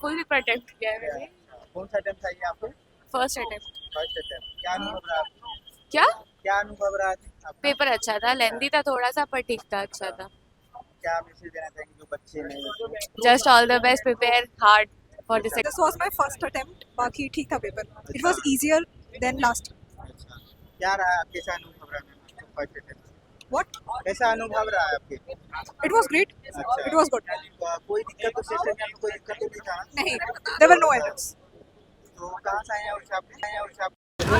Full paper attempt किया है मैंने। कौन सा अटेम्प्ट था ये आपको? First attempt. First attempt. क्या अनुभव रहा आपका? क्या? क्या अनुभव रहा आपका? पेपर अच्छा था, लेंदी था थोड़ा सा पर ठीक था, अच्छा था। क्या मैसेज देना चाहेंगे जो बच्चे नहीं? Just all the best, prepare hard for this. This was my first attempt. बाकी ठीक था paper. It was easier than last. अच्छा, क्या रहा कैसा अनुभव रहा मैम फर्स्ट अटेम्प्ट? What? कैसा अनुभव रहा है आपके? It was great. अच्छा। It was good. कोई दिक्कत तो सेशन में कोई दिक्कत तो नहीं था? नहीं, there were no errors. तो कहाँ से आए हैं उड़ीसा आप?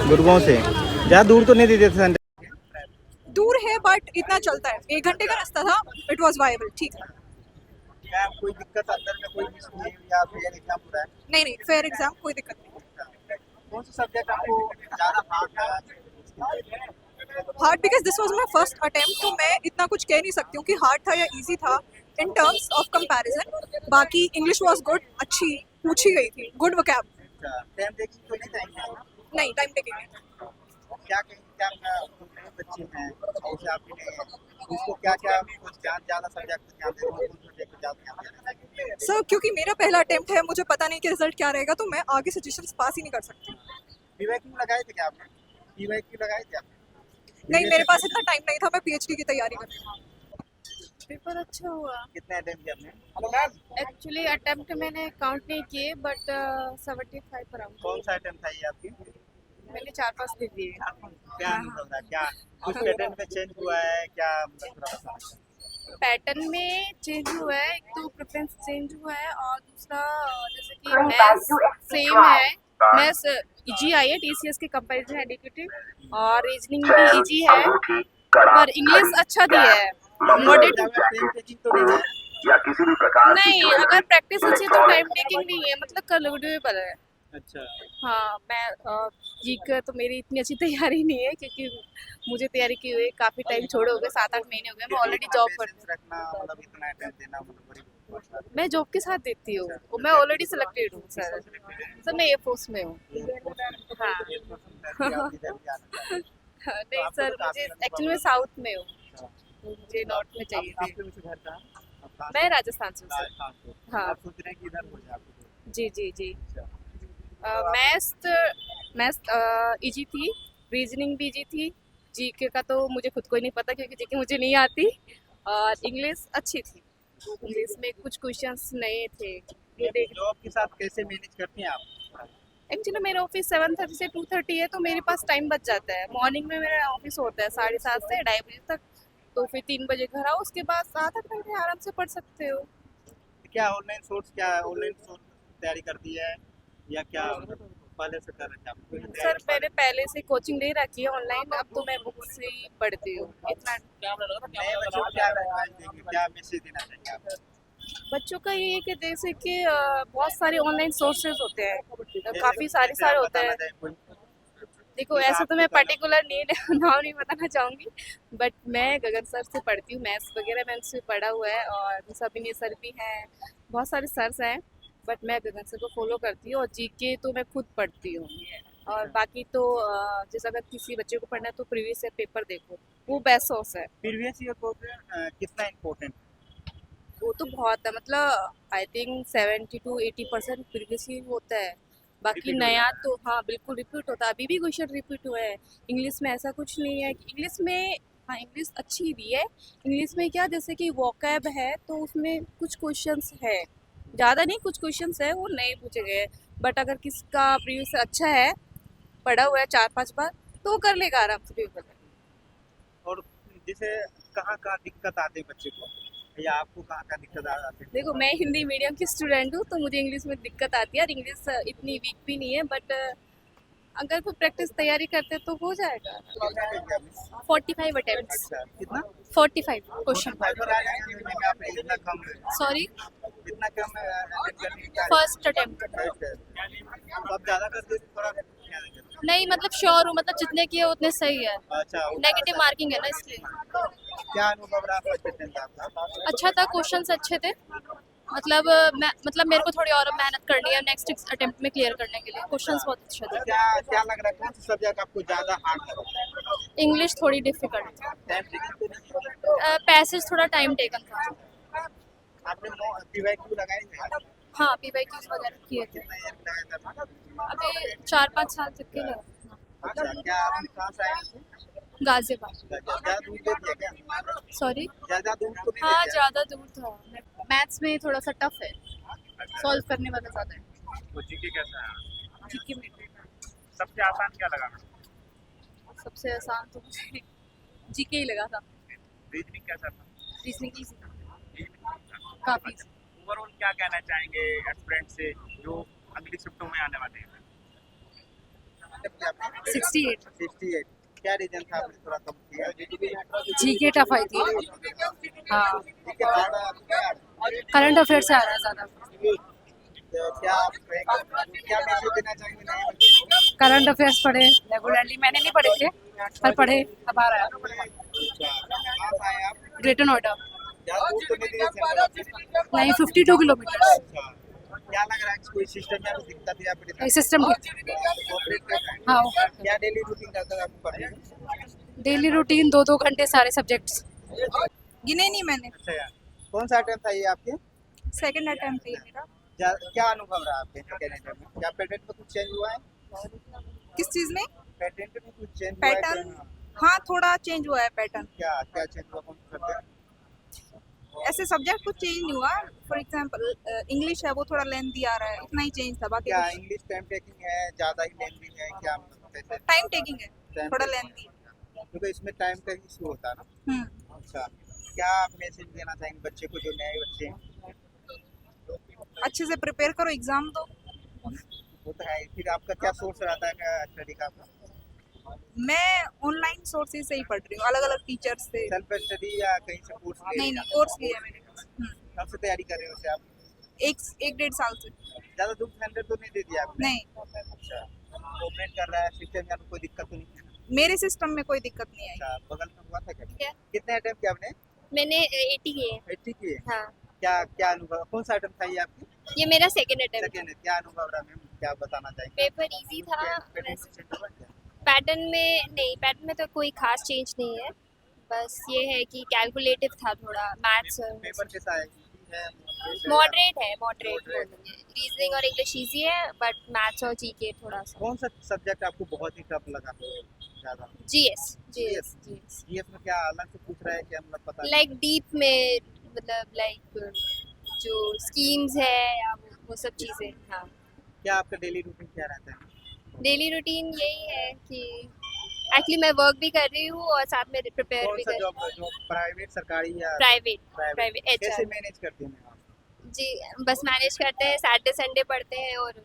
गुड़गांव से। ज़्यादा दूर तो नहीं देते थे संडे? दूर है बट इतना चलता है. 1 घंटे का रास्ता था. It was viable. ठीक है. क्या कोई दिक्कत अंदर में कोई मिसबिहेव या फेयर एग्जाम हो रहा है? नहीं, fair exam कोई दिक्कत नहीं. कौन सा सब्जेक्ट आपको ज़्यादा हार्ड लगा? Hard because this was my first attempt. तो मैं इतना कुछ कह नहीं सकती हूँ कि hard था या easy था. In terms of comparison, बाकी English was good. अच्छी पूछी गई थी. Good vocab. अच्छा, टाइम टेकिंग तो नहीं टाइम? नहीं, time taking है. क्या कहेंगे क्या नए बच्चे हैं जैसे आपके लिए उसको क्या क्या कुछ ज़्यादा सब्जेक्ट ध्यान देना कौन सब्जेक्ट को ज़्यादा ध्यान देना चाहिए? सर क्योंकि मेरा पहला अटेम्प्ट है, मुझे पता नहीं कि रिजल्ट क्या रहेगा, तो मैं आगे सजेशंस पास ही नहीं कर सकती. पीवाईक्यू लगाए थे क्या आपने? पीवाईक्यू लगाए थे आपने? नहीं, मेरे पास इतना टाइम नहीं था. मैं पीएचडी की तैयारी कर रही हूँ. पेपर अच्छा हुआ। कितने अटेम्प्ट किए आपने? एक्चुअली अटेम्प्ट मैंने काउंट नहीं किए बट 75 अराउंड। कौन सा अटेम्प्ट था ये आपकी? मैंने 4-5 दे दिए। क्या अनुभव रहा? क्या कुछ पैटर्न में चेंज हुआ है क्या? पैटर्न में चेंज हुआ है, एक तो प्रेफरेंस चेंज हुआ है और दूसरा जैसे कि मैथ्स सेम है। मैथ्स इजी आई है, टीसीएस के कंपैरिजन एडिक्टिव, और रीजनिंग भी इजी है पर इंग्लिश अच्छा दिया है। मॉडरेट तो नहीं है? नहीं, अगर प्रैक्टिस अच्छी है तो टाइम टेकिंग नहीं है, मतलब कलयुगल है। अच्छा, हाँ, मैं जी का तो मेरी इतनी अच्छी तैयारी नहीं है क्योंकि मुझे तैयारी किए हुए काफ़ी टाइम छोड़े हो गए, 7-8 महीने हो गए। मैं ऑलरेडी जॉब करती हूँ। रखना मतलब इतना अटेम्प्ट देना मतलब बड़ी बात है। मैं जॉब के साथ देती हूँ, और मैं ऑलरेडी सिलेक्टेड हूँ सर। सर मैं एयरफोर्स में हूँ। हाँ नहीं सर, मुझे एक्चुअली मैं साउथ में हूँ, मुझे नॉर्थ में चाहिए। मैं राजस्थान से हूँ सर। हाँ। आप सोच रहे हैं कि इधर हो जाए आपको? जी जी जी। मैथ्स इजी थी, रीजनिंग भी इजी थी, जीके का तो मुझे खुद को ही नहीं पता क्योंकि जीके मुझे नहीं आती, और इंग्लिश अच्छी थी। इंग्लिश में कुछ क्वेश्चंस नए थे। जॉब के साथ कैसे मैनेज करते हैं आप? एक्चुअली मेरा ऑफिस 7:30 से 2:30 है, तो मेरे पास टाइम बच जाता है। मॉर्निंग में मेरा ऑफिस होता है 7:30 से 2:30 बजे तक, तो फिर 3 बजे घर आओ, उसके बाद 7-8 घंटे आराम से पढ़ सकते हो। क्या ऑनलाइन सोर्स तैयारी करती है या क्या पहले से कर रखा है? सर मैंने पहले से कोचिंग ले रखी है ऑनलाइन, अब तो मैं बुक से ही पढ़ती हूँ। इतना नए बच्चों को क्या एडवाइस देंगे, क्या मैसेज देना चाहिए आप? बच्चों का ये है कि जैसे कि बहुत सारे ऑनलाइन सोर्सेज होते हैं, काफ़ी सारे होते हैं। देखो ऐसे तो मैं पर्टिकुलर नाम नहीं बताना चाहूँगी, बट मैं गगन सर से पढ़ती हूँ। मैथ्स वगैरह मैंने उससे पढ़ा हुआ है, और सबिनी सर भी हैं, बहुत सारे सर्स हैं, बट मैं गगन सर को फॉलो करती हूँ। और जीके तो मैं खुद पढ़ती हूँ, और बाकी तो जैसे अगर किसी बच्चे को पढ़ना है तो प्रीवियस ईयर पेपर देखो, वो बेस्ट सोर्स है। प्रीवियस ईयर को कितना इम्पोर्टेंट? वो तो बहुत है, मतलब I think 70 to 80% previous year होता है, बाकी Repeat नया होता है। तो हाँ बिल्कुल रिपीट होता है। अभी भी क्वेश्चन रिपीट हुआ है। इंग्लिश में ऐसा कुछ नहीं है। इंग्लिश में हाँ, इंग्लिश अच्छी भी है। इंग्लिश में क्या, जैसे कि वोकैब है तो उसमें कुछ क्वेश्चंस है, ज़्यादा नहीं, कुछ क्वेश्चंस है वो नए पूछे गए हैं। बट अगर किसका प्रीवियस अच्छा है, पढ़ा हुआ है 4-5 बार, तो वो कर लेगा आराम से पेपर। और जैसे कहाँ दिक्कत आते हैं बच्चे को या आपको कहाँ दिक्कत आती है? देखो मैं हिंदी मीडियम की स्टूडेंट हूँ, तो मुझे इंग्लिश में दिक्कत आती है, और इंग्लिश इतनी वीक भी नहीं है, बट अगर कोई प्रैक्टिस तैयारी करते तो हो जाएगा। 45 अटेम्प्ट्स। अच्छा, कितना? 45 क्वेश्चन। इतना कम सॉरी, इतना कम attempt करने का? First attempt. तो आप ज़्यादा करते तो थोड़ा नहीं मतलब श्योर हूँ, मतलब जितने किए उतने सही है। अच्छा, नेगेटिव मार्किंग है ना, इसलिए। क्या अनुभव रहा फर्स्ट अटेम्प्ट आपका? अच्छा था, क्वेश्चंस अच्छे थे, मतलब मेरे को थोड़ी और मेहनत करनी है नेक्स्ट अटेम्प्ट में क्लियर करने के लिए। क्वेश्चंस बहुत अच्छे थे। क्या लग रहा है कौन सा सब्जेक्ट आपको ज़्यादा हार्ड लगा? इंग्लिश थोड़ी डिफिकल्ट थी, टाइम टेकिंग तो नहीं? पैसेज थोड़ा टाइम टेकन था। आपने पीवाईक्यू लगाए थे? हाँ PYQs वगैरह किए थे। कितना ईयर लगा करना? अभी 4-5 साल तक के लिए। अच्छा, क्या आपने कहाँ से आए थे? गाजियाबाद। ज्यादा दूर दे दिया क्या? सॉरी। ज्यादा दूर तो नहीं हाँ दे दिया? ज़्यादा दूर था। मैथ्स में थोड़ा सा टफ है, सॉल्व करने वाला ज़्यादा है। तो जीके कैसा है? जीके में सबसे आसान क्या लगा? सबसे आसान तो मुझे जीके ही लगा था। रीजनिंग कैसा था? रीजनिंग ईजी था रीजनिंग काफ़ी। ओवरऑल क्या कहना चाहेंगे एस्पिरेंट से जो अगली शिफ्टों में आने वाले हैं? 68। 68। क्या रीजन था आपने थोड़ा कम किया? जीके टफ आई थी। हाँ ठीक है, थोड़ा करंट अफेयर से आ रहा है ज़्यादा। तो क्या आप क्या मैसेज देना चाहेंगे नए बच्चों को? करंट अफेयर्स पढ़े रेगुलरली, मैंने नहीं पढ़े थे पर पढ़े, अब आ रहा है। कहाँ से आए आप? ग्रेटर नोएडा। ज्यादा दूर तो नहीं दिए सेंटर आपने? नहीं 52 किलोमीटर। अच्छा, क्या लग रहा है कोई सिस्टम या कोई दिक्कत या फिर सिस्टम कोऑपरेट कर रहा है? हाँ क्या डेली रूटीन रहता है आपको पढ़ने का? डेली रूटीन 2-2 घंटे सारे सब्जेक्ट्स। गिने नहीं मैंने। अच्छा यार, कौन सा अटेम्प्ट था ये आपके? सेकंड अटेम्प्ट है मेरा। क्या अनुभव रहा आपके सेकंड अटेम्प्ट में? क्या पेटेंट में कुछ चेंज हुआ है? किस चीज में? पेटेंट में कुछ चेंज हुआ है पैटर्न। क्या? हाँ थोड़ा चेंज हुआ है पैटर्न। क्या क्या चेंज हुआ कौन सा subject? ऐसे सब्जेक्ट कुछ चेंज नहीं हुआ। फॉर एग्जांपल इंग्लिश है वो थोड़ा लेंथी आ रहा है, इतना ही चेंज था। बाकी क्या इंग्लिश टाइम टेकिंग है, ज्यादा ही लेंथी है क्या, मतलब कैसे? टाइम टेकिंग है, Time थोड़ा taking। लेंथी। क्योंकि इसमें टाइम का इशू होता है ना। अच्छा, क्या आप मैसेज देना चाहेंगे बच्चे को जो नए बच्चे हैं? अच्छे से प्रिपेयर करो, एग्जाम दो। वो तो है, फिर आपका क्या सोर्स रहता है स्टडी का आपका? मैं ऑनलाइन सोर्सेज से ही पढ़ रही हूँ, अलग अलग टीचर्स से। सेल्फ स्टडी या कहीं से कोर्स ले नहीं रहे नहीं कोर्स लिया है मैंने। कब से तैयारी कर रहे हो उसे आप? एक 1.5 साल से। ज्यादा दुख सेंटर तो नहीं दे दिया आपने? नहीं, अच्छा, कोऑपरेट कर रहा है सिस्टम या कोई दिक्कत तो नहीं है? मेरे सिस्टम में कोई दिक्कत नहीं आई। अच्छा, बगल में हुआ था क्या? क्या? कितने अटेम्प्ट किया आपने? मैंने 80 किए। 80 किए? हाँ क्या क्या अनुभव, कौन सा अटेम्प्ट था ये आपकी? ये मेरा सेकंड अटेम्प्ट। सेकेंड है, क्या अनुभव रहा मैम, क्या बताना चाहेंगे? पेपर इजी था। पेटेंट में सेंटर बन गया? पैटर्न में नहीं, पैटर्न में तो कोई खास चेंज नहीं है, बस ये है कि कैलकुलेटिव था थोड़ा, मैथ्स पेपर कैसा है? Easy है? मॉडरेट है। Moderate Moderate। रीजनिंग और इंग्लिश इजी है, बट मैथ्स और जीके थोड़ा सा। कौन सा सब्जेक्ट आपको बहुत ही टफ लगा ज्यादा? जीएस जीएस जीएस जीएस में क्या अलग से पूछ रहा है क्या, मतलब पता नहीं? लाइक डीप में, मतलब लाइक जो स्कीम्स है या वो सब चीज़ें। हाँ क्या आपका डेली रूटीन क्या रहता है? डेली रूटीन यही है कि एक्चुअली मैं वर्क भी कर रही हूँ और साथ में प्रिपेयर कौन भी सा कर जॉब, जो प्राइवेट सरकारी या प्राइवेट प्राइवेट? कैसे एचआर। मैनेज करते हैं आप? जी बस मैनेज करते हैं, सैटरडे संडे पढ़ते हैं और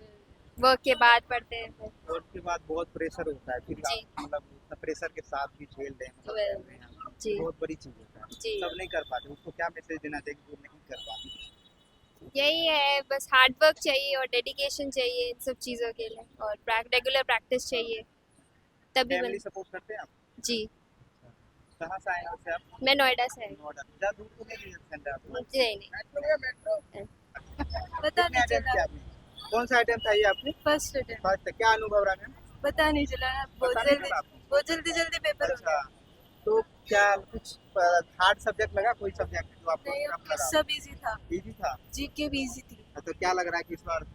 वर्क के बाद पढ़ते हैं फिर। और उसके बाद बहुत प्रेशर होता है, फिर जी। आप मतलब उतना प्रेशर के साथ भी झेल रहे हैं, मतलब Well, कर रहे हैं। जी बहुत बड़ी चीज होता है, जी सब नहीं कर पाते, उसको क्या मैसेज देना चाहिए जो नहीं कर पाते? यही है, बस हार्ड वर्क चाहिए और डेडिकेशन चाहिए इन सब चीज़ों के लिए, और रेगुलर प्रैक्टिस चाहिए तभी बन। फैमिली सपोर्ट करते हैं आप? जी कहाँ से आए हैं वैसे आप? मैं नोएडा से आई। नोएडा। ज़्यादा दूर तो नहीं है सेंटर आपका? नहीं नहीं पता कितने attempt किए आपने? कौन सा अटेम्प्ट था ये आपने? First attempt. फर्स्ट, क्या अनुभव रहा मैम? पता नहीं चला, पता नहीं चला आपको? बहुत जल्दी पेपर अच्छा, तो क्या कुछ हार्ड सब्जेक्ट लगा, कोई सब्जेक्ट जो आपको टफ लगा? सब इजी था। इजी था? जीके भी इजी थी। तो क्या लग रहा है कि इस बार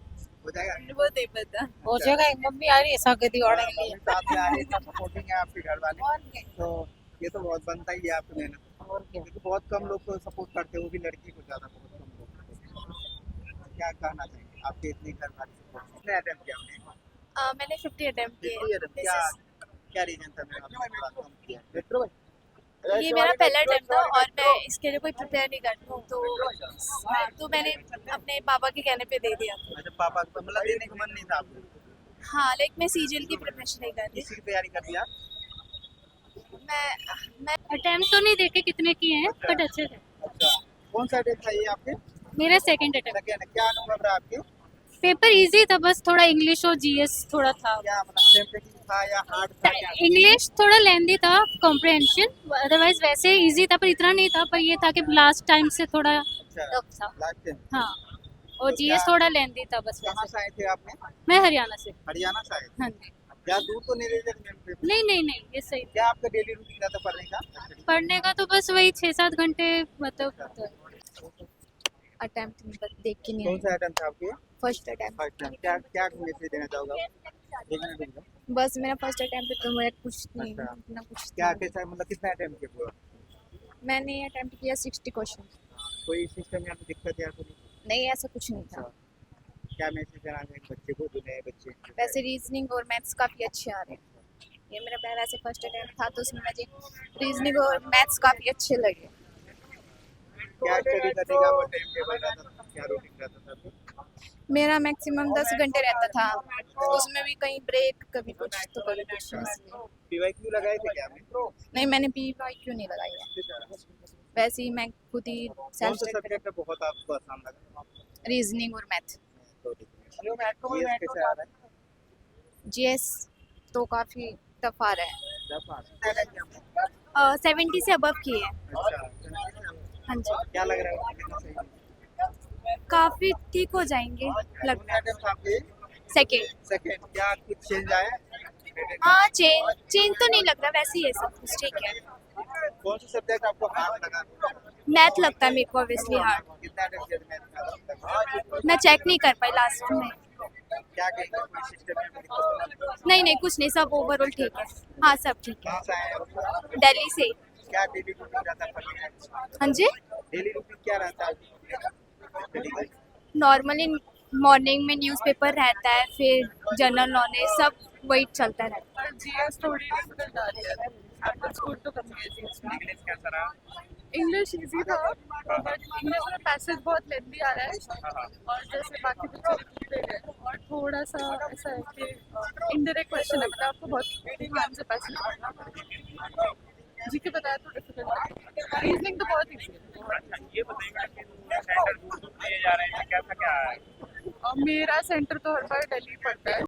हो जाएगा? वो नहीं पता। हो जाएगा। एक मम्मी आ रही है सागदी वाड़े के लिए। मम्मी साथ में आ रही है, इतना सपोर्टिंग है आपके घर वाले, और क्या? तो ये तो बहुत बनता ही है आपकी मेहनत। और क्या? क्योंकि बहुत कम लोग को सपोर्ट करते हैं, वो भी लड़की को ज़्यादा, बहुत कम लोग। क्या कहना चाहिए आपके इतने घर वाले सपोर्ट? कितने अटेम्प्ट किया आपने? मैंने 50 अटेम्प्ट किए। 50 attempt? क्या क्या रीजन था मैम आपने थोड़ा कम किया? मेट्रो में? ये मेरा पहला अटेम्प्ट था और मैं इसके लिए कोई प्रिपेयर नहीं करती हूँ, तो हाँ, तो मैंने अपने पापा के कहने पे दे दिया। अच्छा, पापा को मतलब देने का मन नहीं था आपको? हाँ लाइक मैं सीजीएल की प्रिपरेशन नहीं कर रही। किसी की तैयारी कर दिया? मैं अटेम्प्ट तो नहीं देखे कितने किए हैं, बट अच्छे थे। अच्छा, कौन सा अटेम्प्ट था ये आपके? मेरा सेकंड अटेम्प्ट। सेकेंड। क्या अनुभव रहा आपके? पेपर इजी था, बस थोड़ा इंग्लिश और जीएस थोड़ा था। क्या मतलब टेम्परेचर था या हार्ड था क्या? इंग्लिश थोड़ा लेंदी था, कॉम्प्रहेंशन, अदरवाइज वैसे इजी था, पर इतना नहीं था। पर ये था कि लास्ट टाइम से थोड़ा अच्छा, टफ था। Last time. हाँ, और तो जीएस क्या- थोड़ा लेंदी था बस कहाँ वैसे। से आए थे आपने? मैं हरियाणा से। हरियाणा से आए थे? हाँ जी। क्या दूर तो नहीं रह जाते मैम पेपर? नहीं, ये सही। क्या आपका डेली रूटीन रहता पढ़ने का? पढ़ने का तो बस वही 6-7 घंटे मतलब होता है। अटेम्प्ट नहीं पर देख के नहीं कौन सा अटेम्प्ट था आपके? First attempt first time. क्या क्या मैसेज देना चाहोगे आप? 1 मिनट रुक जाओ। बस मेरा फर्स्ट अटेम्प्ट है तो मैं कुछ नहीं अच्छा। इतना कुछ क्या था नहीं। कैसा मतलब कितना अटेम्प्ट किया पूरा? मैंने अटेम्प्ट किया 60 क्वेश्चन। कोई सिस्टम या फिर दिक्कत या फिर नहीं ऐसा कुछ नहीं था। क्या मैसेज देना है बच्चे को, जो नए बच्चे हैं? वैसे रीजनिंग और मैथ्स काफ़ी अच्छे आ रहे हैं। ये मेरा पहला वैसे फर्स्ट अटेम्प्ट था तो उसमें मुझे रीजनिंग और मैथ्स काफ़ी अच्छे लगे। क्या स्टडी करने का आपका टाइम टेबल रहता था, क्या रूटीन रहता था आपका? मेरा मैक्सिमम 10 घंटे रहता था, उसमें भी कहीं ब्रेक कभी कुछ तो कभी कुछ इसलिए। पीवाईक्यू लगाए थे क्या आपने? नहीं मैंने PYQ नहीं लगाई है, वैसे ही मैं खुद ही कौन सा सेल्फ सब्जेक्ट बहुत आपको आसान लगा? रीजनिंग और मैथ। GS कैसे आ रहा है? GS तो काफ़ी टफ आ रहा है। जब आ 70 से अबव की है। अच्छा, हाँ जी क्या लग रहा है कितना सही? काफ़ी ठीक हो जाएंगे लगता है। अटेम्प्ट आपके सेकेंड सेकंड, क्या कुछ चेंज आया? हाँ चेंज तो नहीं लग रहा, वैसे ही है सब कुछ ठीक है। कौन सा सब्जेक्ट आपको हार्ड लगा? मैथ लगता है मेरे को ऑब्वियसली हार्ड। कितना अटेम्प्ट किया था मैथ? मैं चेक नहीं कर पाई लास्ट में। क्या कहेंगे, कोई सिस्टम में दिक्कत? नहीं कुछ नहीं, सब ओवरऑल ठीक है। हाँ सब ठीक है। कहाँ से आए हैं? दिल्ली से। क्या डेली रूटीन रहता है पढ़ने का? हाँ जी डेली रूटीन क्या रहता है स्टडी का? नॉर्मली मॉर्निंग में न्यूज़पेपर रहता है, फिर जनरल नॉलेज सब वही चलता रहता है। GS थोड़ी डिफिकल्ट आ रही है, एप्पल स्कोर तो कम है GS में। इंग्लिश कैसा रहा? इंग्लिश इजी था बट इंग्लिश में पैसेज बहुत लेंथी आ रहा है और जैसे बाकी बच्चे लिख ले गए और थोड़ा सा ऐसा है कि इनडायरेक्ट क्वेश्चन है, मतलब आपको बहुत ध्यान से पैसेज पढ़ना पड़ेगा। जीके बताया तो डिफिकल्ट है, रीजनिंग तो बहुत ईजी है। अच्छा ये बताइए कि सेंटर दूर दूर दिए जा रहे हैं, कैसा क्या है? और मेरा सेंटर तो हर बार दिल्ली पड़ता है।